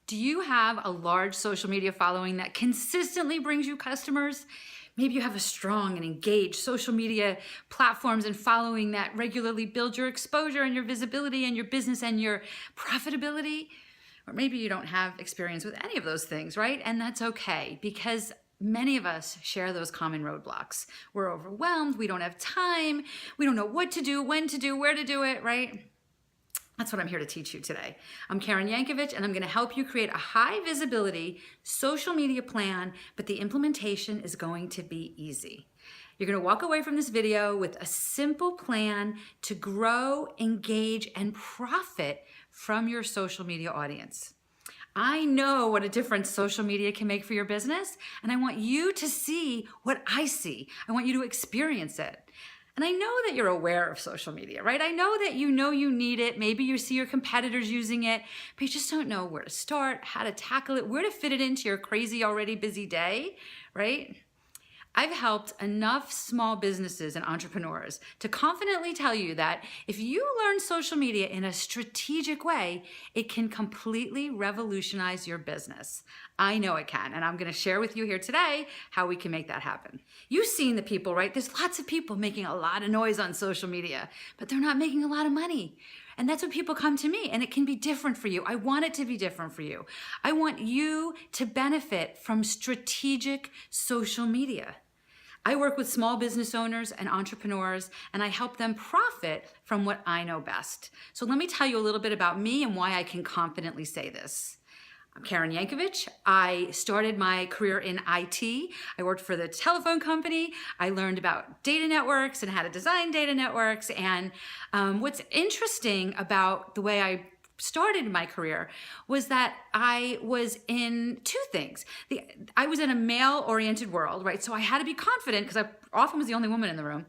Do you have a large social media following that consistently brings you customers? Maybe you have a strong and engaged social media platforms and following that regularly build your exposure and your visibility and your business and your profitability. Or maybe you don't have experience with any of those things, right? And that's okay, because many of us share those common roadblocks. We're overwhelmed, we don't have time, we don't know what to do, when to do, where to do it, right? That's what I'm here to teach you today. I'm Karen Yankovich, and I'm going to help you create a high visibility social media plan, but the implementation is going to be easy. You're going to walk away from this video with a simple plan to grow, engage, and profit from your social media audience. I know what a difference social media can make for your business, and I want you to see what I see. I want you to experience it. And I know that you're aware of social media, right? I know that you need it. Maybe you see your competitors using it, but you just don't know where to start, how to tackle it, where to fit it into your crazy, already busy day, right? I've helped enough small businesses and entrepreneurs to confidently tell you that if you learn social media in a strategic way, it can completely revolutionize your business. I know it can, and I'm going to share with you here today how we can make that happen. You've seen the people, right? There's lots of people making a lot of noise on social media, but they're not making a lot of money. And that's when people come to me, and it can be different for you. I want it to be different for you. I want you to benefit from strategic social media. I work with small business owners and entrepreneurs, and I help them profit from what I know best. So let me tell you a little bit about me and why I can confidently say this. I'm Karen Yankovich. I started my career in IT. I worked for the telephone company. I learned about data networks and how to design data networks. And what's interesting about the way I started my career was that I was in two things. I was in a male-oriented world, right? So I had to be confident because I often was the only woman in the room.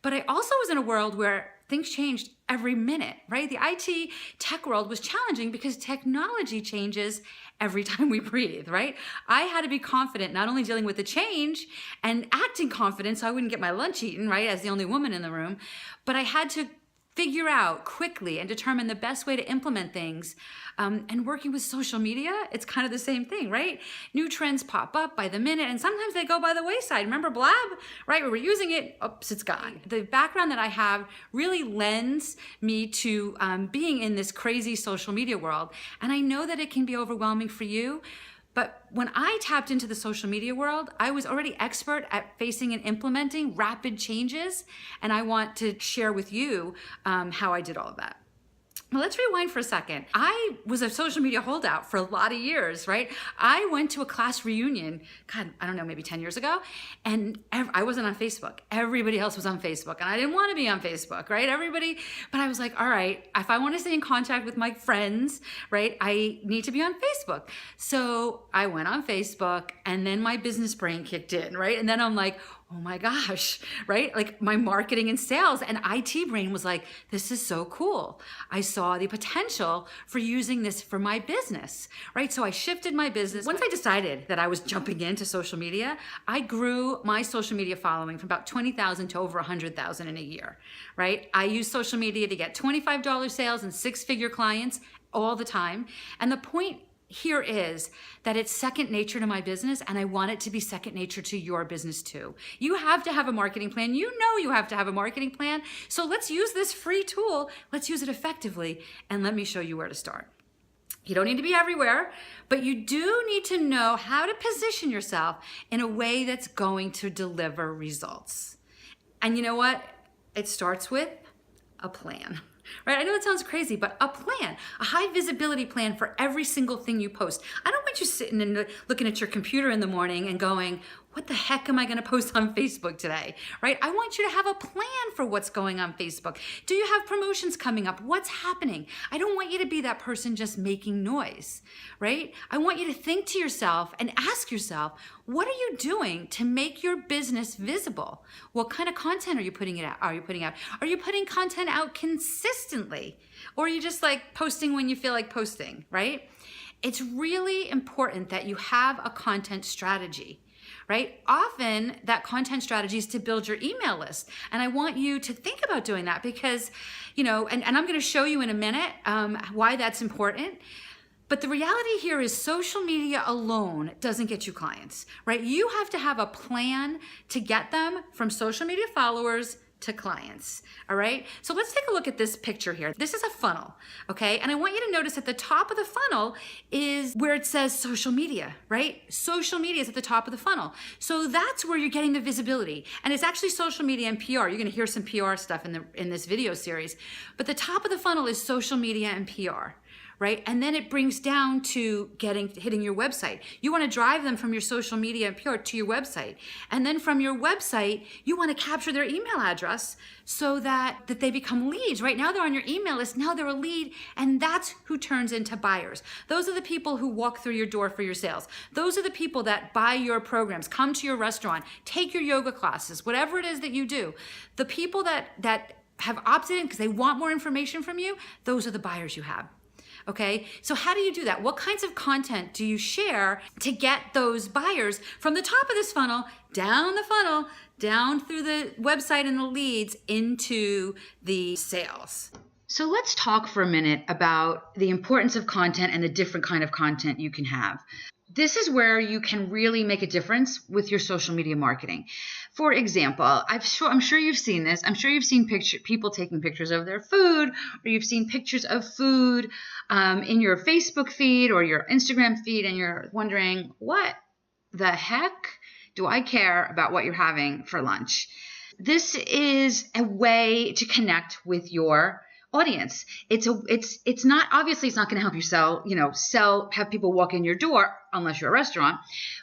But I also was in a world where things changed every minute, right? The IT tech world was challenging because technology changes every time we breathe, right? I had to be confident, not only dealing with the change and acting confident so I wouldn't get my lunch eaten, right, as the only woman in the room, but I had to figure out quickly and determine the best way to implement things. And working with social media, it's kind of the same thing, right? New trends pop up by the minute, and sometimes they go by the wayside. Remember Blab, right? We were using it, oops, it's gone. The background that I have really lends me to being in this crazy social media world. And I know that it can be overwhelming for you. But when I tapped into the social media world, I was already expert at facing and implementing rapid changes. And I want to share with you how I did all of that. Well, let's rewind for a second. I was a social media holdout for a lot of years, right? I went to a class reunion, God, I don't know, maybe 10 years ago, and I wasn't on Facebook. Everybody else was on Facebook, and I didn't want to be on Facebook, right? But I was like, all right, if I want to stay in contact with my friends, right, I need to be on Facebook. So I went on Facebook, and then my business brain kicked in, right? And then I'm like, oh my gosh, right? Like my marketing and sales and IT brain was like, this is so cool. I saw the potential for using this for my business, right? So I shifted my business. Once I decided that I was jumping into social media, I grew my social media following from about 20,000 to over 100,000 in a year, right? I use social media to get $25 sales and six-figure clients all the time. And the point here is that it's second nature to my business, and I want it to be second nature to your business too. You have to have a marketing plan. You know you have to have a marketing plan. So let's use this free tool. Let's use it effectively, and let me show you where to start. You don't need to be everywhere, but you do need to know how to position yourself in a way that's going to deliver results. And you know what? It starts with a plan. Right? I know it sounds crazy, but a plan, a high visibility plan for every single thing you post. I don't want you sitting and looking at your computer in the morning and going, what the heck am I going to post on Facebook today? Right? I want you to have a plan for what's going on Facebook. Do you have promotions coming up? What's happening? I don't want you to be that person just making noise, right? I want you to think to yourself and ask yourself, what are you doing to make your business visible? What kind of content are you putting out? Are you putting content out consistently? Or are you just like posting when you feel like posting, right? It's really important that you have a content strategy. Right? Often that content strategy is to build your email list. And I want you to think about doing that because, and I'm going to show you in a minute why that's important. But the reality here is social media alone doesn't get you clients, right? You have to have a plan to get them from social media followers to clients, all right? So let's take a look at this picture here. This is a funnel, okay? And I want you to notice at the top of the funnel is where it says social media, right? Social media is at the top of the funnel. So that's where you're getting the visibility. And it's actually social media and PR. You're gonna hear some PR stuff in this video series. But the top of the funnel is social media and PR. Right? And then it brings down to hitting your website. You want to drive them from your social media and PR to your website. And then from your website, you want to capture their email address so that they become leads. Right now they're on your email list, now they're a lead, and that's who turns into buyers. Those are the people who walk through your door for your sales. Those are the people that buy your programs, come to your restaurant, take your yoga classes, whatever it is that you do. The people that have opted in because they want more information from you, those are the buyers you have. Okay, so how do you do that? What kinds of content do you share to get those buyers from the top of this funnel, down through the website and the leads into the sales? So let's talk for a minute about the importance of content and the different kind of content you can have. This is where you can really make a difference with your social media marketing. For example, I'm sure you've seen this. I'm sure you've seen people taking pictures of their food, or you've seen pictures of food in your Facebook feed or your Instagram feed, and you're wondering, what the heck do I care about what you're having for lunch? This is a way to connect with your audience. It's not, obviously it's not going to help you have people walk in your door unless you're a restaurant,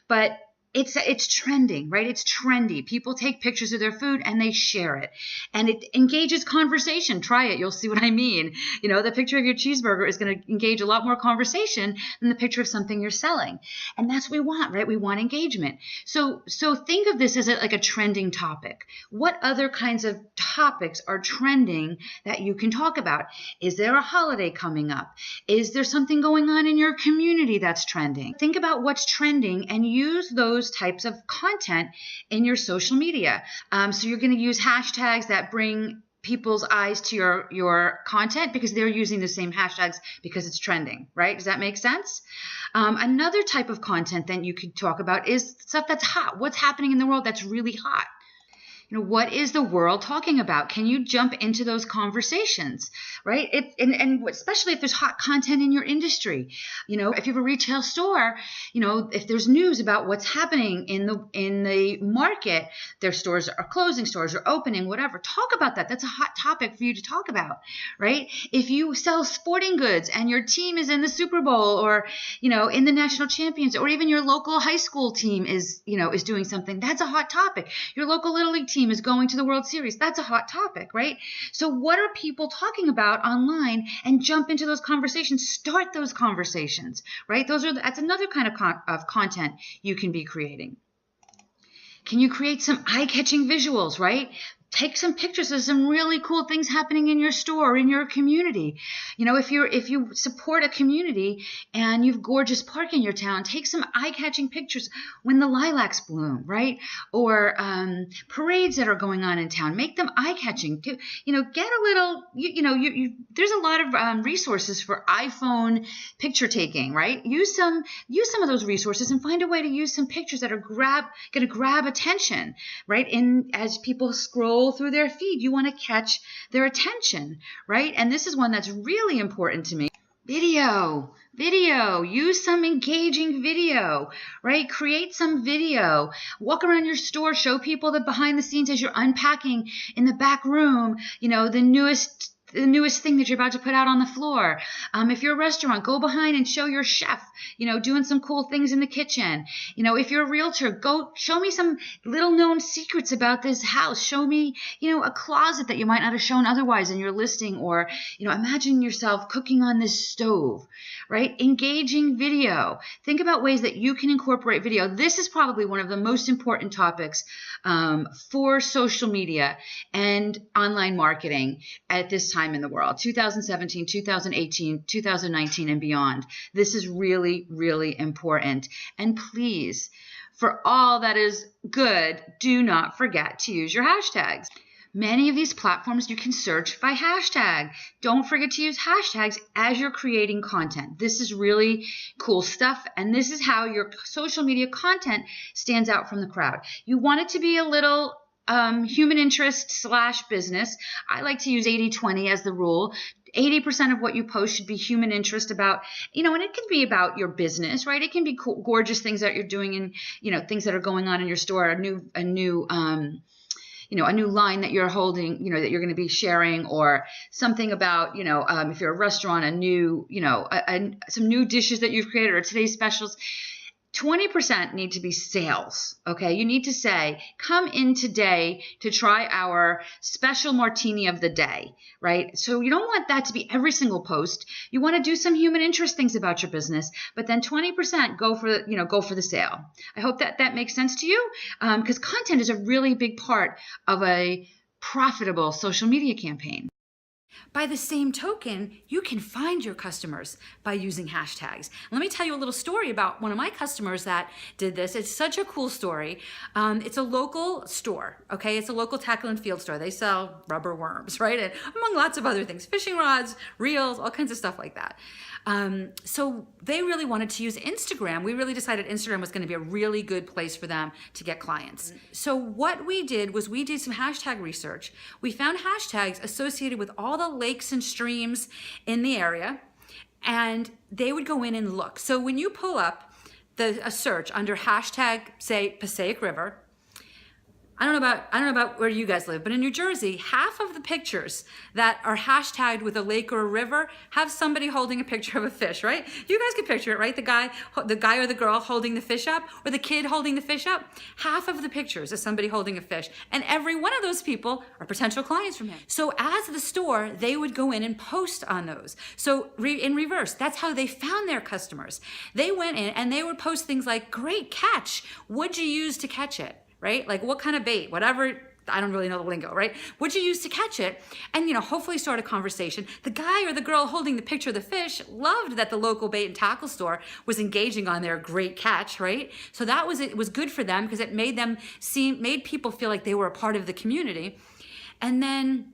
but it's trending, right? It's trendy. People take pictures of their food and they share it, and it engages conversation. Try it. You'll see what I mean. The picture of your cheeseburger is going to engage a lot more conversation than the picture of something you're selling. And that's what we want, right? We want engagement. So think of this as like a trending topic. What other kinds of topics are trending that you can talk about? Is there a holiday coming up? Is there something going on in your community that's trending? Think about what's trending and use those types of content in your social media. So you're going to use hashtags that bring people's eyes to your content because they're using the same hashtags because it's trending, right? Does that make sense? Another type of content that you could talk about is stuff that's hot. What's happening in the world that's really hot? What is the world talking about? Can you jump into those conversations, right? And especially if there's hot content in your industry. If you have a retail store, if there's news about what's happening in the market, their stores are closing, stores are opening, whatever. Talk about that. That's a hot topic for you to talk about, right? If you sell sporting goods and your team is in the Super Bowl or, in the national champions, or even your local high school team is doing something, that's a hot topic. Your local Little League team is going to the World Series. That's a hot topic, right? So what are people talking about online, and jump into those conversations, start those conversations, right? That's another kind of content you can be creating. Can you create some eye-catching visuals, right? Take some pictures of some really cool things happening in your store, in your community. If you support a community and you've gorgeous park in your town, take some eye-catching pictures when the lilacs bloom, right? Or parades that are going on in town. Make them eye-catching. Get a little. There's a lot of resources for iPhone picture taking, right? Use some of those resources and find a way to use some pictures that are going to grab attention, right? As people scroll through their feed, you want to catch their attention, right? And this is one that's really important to me. Video. Use some engaging video, right? Create some video. Walk around your store, show people the behind the scenes as you're unpacking in the back room, the newest thing that you're about to put out on the floor. If you're a restaurant, go behind and show your chef, doing some cool things in the kitchen. If you're a realtor, go show me some little known secrets about this house. Show me, a closet that you might not have shown otherwise in your listing, or, imagine yourself cooking on this stove, right? Engaging video. Think about ways that you can incorporate video. This is probably one of the most important topics for social media and online marketing at this time in the world, 2017, 2018, 2019, and beyond. This is really, really important. And please, for all that is good, do not forget to use your hashtags. Many of these platforms you can search by hashtag. Don't forget to use hashtags as you're creating content. This is really cool stuff, and this is how your social media content stands out from the crowd. You want it to be a little human interest / business. I like to use 80-20 as the rule. 80% of what you post should be human interest about, and it can be about your business, right? It can be cool, gorgeous things that you're doing and, things that are going on in your store, a new line that you're holding, that you're going to be sharing, or something about, if you're a restaurant, some new dishes that you've created, or today's specials. 20% need to be sales, okay? You need to say, come in today to try our special martini of the day, right? So you don't want that to be every single post. You want to do some human interest things about your business, but then 20% go for the sale. I hope that makes sense to you, because content is a really big part of a profitable social media campaign. By the same token, you can find your customers by using hashtags. Let me tell you a little story about one of my customers that did this. It's such a cool story. It's a local store, okay? It's a local tackle and field store. They sell rubber worms, right? And among lots of other things, fishing rods, reels, all kinds of stuff like that. So they really wanted to use Instagram. We really decided Instagram was going to be a really good place for them to get clients. So what we did was we did some hashtag research. We found hashtags associated with all the lakes and streams in the area, and they would go in and look. So when you pull up a search under hashtag, say, Passaic River, I don't know about where you guys live, but in New Jersey, half of the pictures that are hashtagged with a lake or a river have somebody holding a picture of a fish, right? You guys can picture it, right? The guy or the girl holding the fish up, or the kid holding the fish up. Half of the pictures is somebody holding a fish, and every one of those people are potential clients from him. So as the store, they would go in and post on those. So in reverse, that's how they found their customers. They went in and they would post things like, "Great catch. What'd you use to catch it?" Right? Like, what kind of bait, whatever, I don't really know the lingo, right? What'd you use to catch it? And, hopefully start a conversation. The guy or the girl holding the picture of the fish loved that the local bait and tackle store was engaging on their great catch, right? So it was good for them because it made people feel like they were a part of the community. And then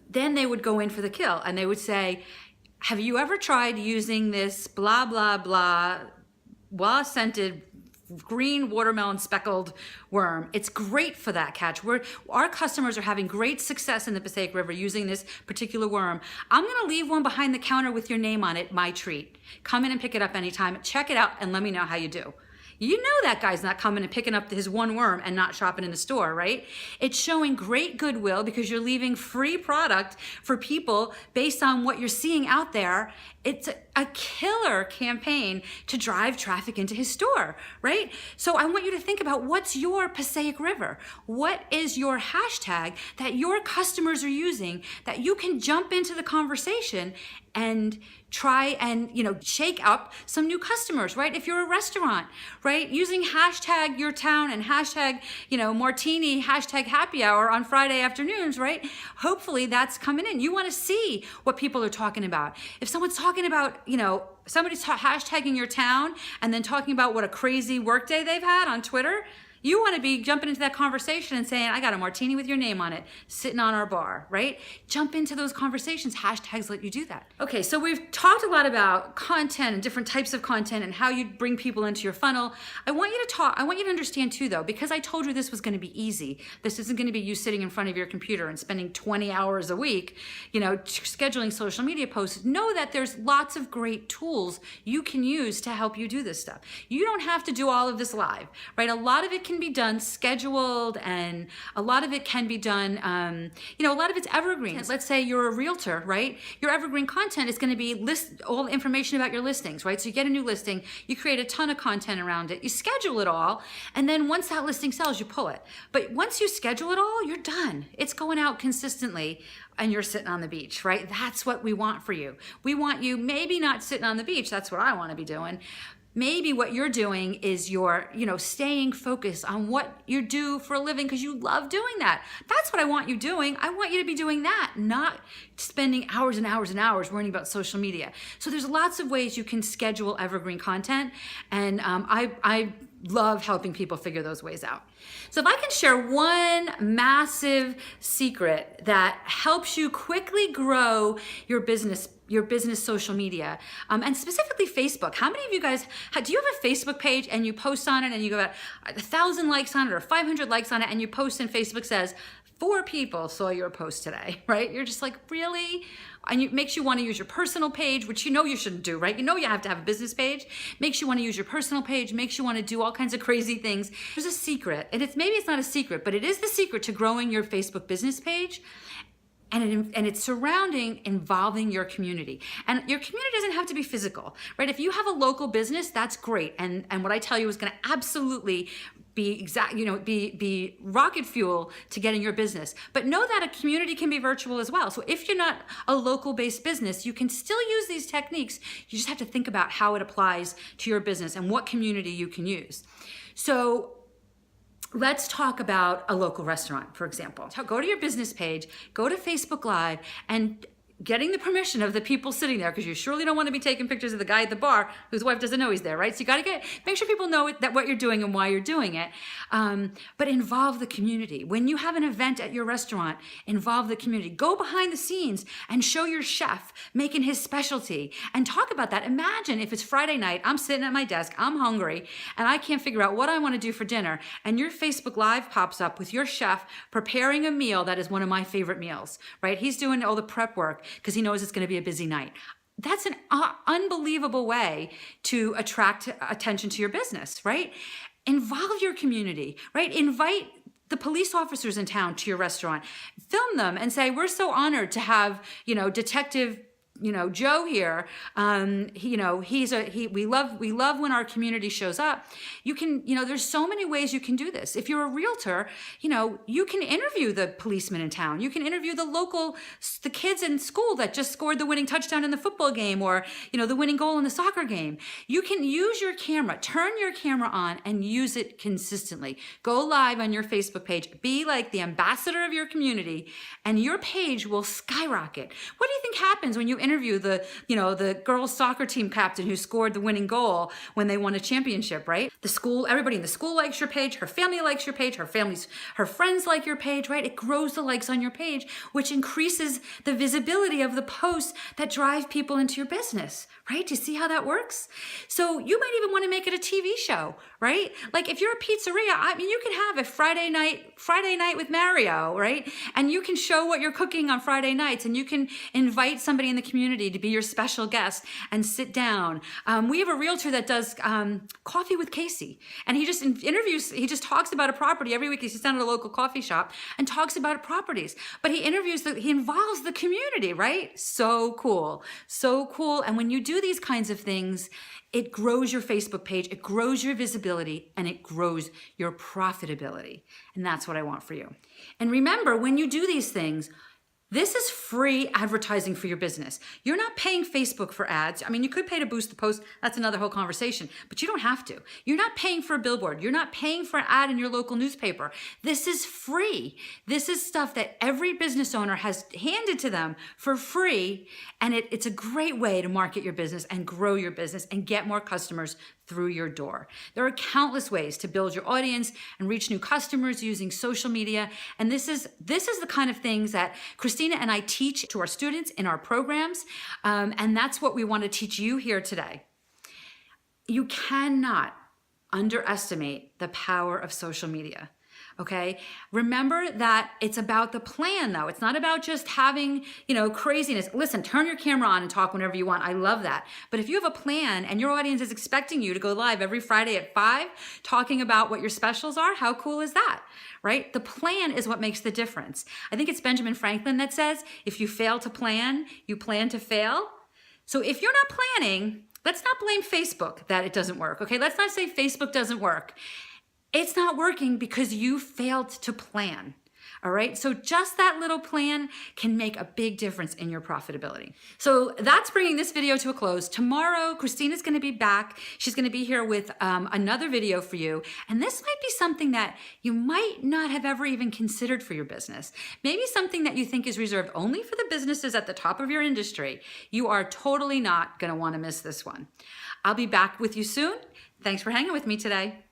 they would go in for the kill and they would say, "Have you ever tried using this blah, blah, blah, well-scented green watermelon speckled worm? It's great for that catch. Our customers are having great success in the Passaic River using this particular worm. I'm going to leave one behind the counter with your name on it, my treat. Come in and pick it up anytime. Check it out and let me know how you do." You know that guy's not coming and picking up his one worm and not shopping in the store, right? It's showing great goodwill because you're leaving free product for people based on what you're seeing out there. It's a killer campaign to drive traffic into his store, right? So I want you to think about, what's your Passaic River? What is your hashtag that your customers are using that you can jump into the conversation and try and, shake up some new customers, right? If you're a restaurant, right? Using hashtag your town and hashtag, martini, hashtag happy hour on Friday afternoons, right? Hopefully that's coming in. You want to see what people are talking about. If someone's talking about, somebody's hashtagging your town and then talking about what a crazy workday they've had on Twitter, you want to be jumping into that conversation and saying, "I got a martini with your name on it, sitting on our bar," right? Jump into those conversations. Hashtags let you do that. Okay, so we've talked a lot about content and different types of content and how you bring people into your funnel. I want you to understand too, though, because I told you this was going to be easy. This isn't going to be you sitting in front of your computer and spending 20 hours a week, scheduling social media posts. Know that there's lots of great tools you can use to help you do this stuff. You don't have to do all of this live, right? A lot of it can be done scheduled, and a lot of it can be done, a lot of it's evergreen. Let's say you're a realtor, right? Your evergreen content is going to be all the information about your listings, right? So you get a new listing, you create a ton of content around it, you schedule it all, and then once that listing sells, you pull it. But once you schedule it all, you're done. It's going out consistently, and you're sitting on the beach, right? That's what we want for you. We want you maybe not sitting on the beach. That's what I want to be doing. Maybe what you're doing is you're, staying focused on what you do for a living because you love doing that. That's what I want you doing. I want you to be doing that, not spending hours and hours and hours worrying about social media. So there's lots of ways you can schedule evergreen content. And I love helping people figure those ways out. So if I can share one massive secret that helps you quickly grow your business social media, and specifically Facebook. How many of you guys, do you have a Facebook page and you post on it and you go 1,000 likes on it or 500 likes on it and you post and Facebook says, 4 people saw your post today, right? You're just like, really? And it makes you want to use your personal page, which you know you shouldn't do, right? You know you have to have a business page. Makes you want to use your personal page, makes you want to do all kinds of crazy things. There's a secret, and maybe it's not a secret, but it is the secret to growing your Facebook business page. And it's involving your community. And your community doesn't have to be physical, right? If you have a local business, that's great. And what I tell you is going to absolutely be rocket fuel to getting your business. But know that a community can be virtual as well. So if you're not a local based business, you can still use these techniques. You just have to think about how it applies to your business and what community you can use. So let's talk about a local restaurant, for example. Go to your business page, go to Facebook Live, and getting the permission of the people sitting there, because you surely don't want to be taking pictures of the guy at the bar whose wife doesn't know he's there, right? So you got to make sure people know that what you're doing and why you're doing it. But involve the community. When you have an event at your restaurant, involve the community. Go behind the scenes and show your chef making his specialty and talk about that. Imagine if it's Friday night, I'm sitting at my desk, I'm hungry, and I can't figure out what I want to do for dinner, and your Facebook Live pops up with your chef preparing a meal that is one of my favorite meals, right? He's doing all the prep work because he knows it's going to be a busy night. That's an unbelievable way to attract attention to your business, right? Involve your community, right? Invite the police officers in town to your restaurant. Film them and say, we're so honored to have, Detective Joe here. We love when our community shows up. You can, there's so many ways you can do this. If you're a realtor, you can interview the policeman in town. You can interview the kids in school that just scored the winning touchdown in the football game, or, the winning goal in the soccer game. You can use your camera, turn your camera on and use it consistently. Go live on your Facebook page. Be like the ambassador of your community, and your page will skyrocket. What do you think happens when you interview the girls soccer team captain who scored the winning goal when they won a championship, right? Everybody in the school likes your page, her family likes your page, her friends like your page, right? It grows the likes on your page, which increases the visibility of the posts that drive people into your business, right? Do you see how that works? So you might even want to make it a TV show, right? Like if you're a pizzeria, you can have a Friday night with Mario, right? And you can show what you're cooking on Friday nights, and you can invite somebody in the community to be your special guest and sit down. We have a realtor that does Coffee with Casey, and he just talks about a property every week. He sits down at a local coffee shop and talks about properties, but he involves the community, right? So cool. And when you do these kinds of things, it grows your Facebook page, it grows your visibility, and it grows your profitability. And that's what I want for you. And remember, when you do these things, this is free advertising for your business. You're not paying Facebook for ads. You could pay to boost the post. That's another whole conversation, but you don't have to. You're not paying for a billboard. You're not paying for an ad in your local newspaper. This is free. This is stuff that every business owner has handed to them for free, and it's a great way to market your business and grow your business and get more customers through your door. There are countless ways to build your audience and reach new customers using social media. And this is the kind of things that Christina and I teach to our students in our programs. And that's what we want to teach you here today. You cannot underestimate the power of social media. Okay. Remember that it's about the plan though. It's not about just having, craziness. Listen, turn your camera on and talk whenever you want. I love that. But if you have a plan and your audience is expecting you to go live every Friday at 5 talking about what your specials are, how cool is that? Right? The plan is what makes the difference. I think it's Benjamin Franklin that says, if you fail to plan, you plan to fail. So if you're not planning, let's not blame Facebook that it doesn't work. Okay. Let's not say Facebook doesn't work. It's not working because you failed to plan. All right. So just that little plan can make a big difference in your profitability. So that's bringing this video to a close. Tomorrow, Christina's going to be back. She's going to be here with another video for you. And this might be something that you might not have ever even considered for your business. Maybe something that you think is reserved only for the businesses at the top of your industry. You are totally not going to want to miss this one. I'll be back with you soon. Thanks for hanging with me today.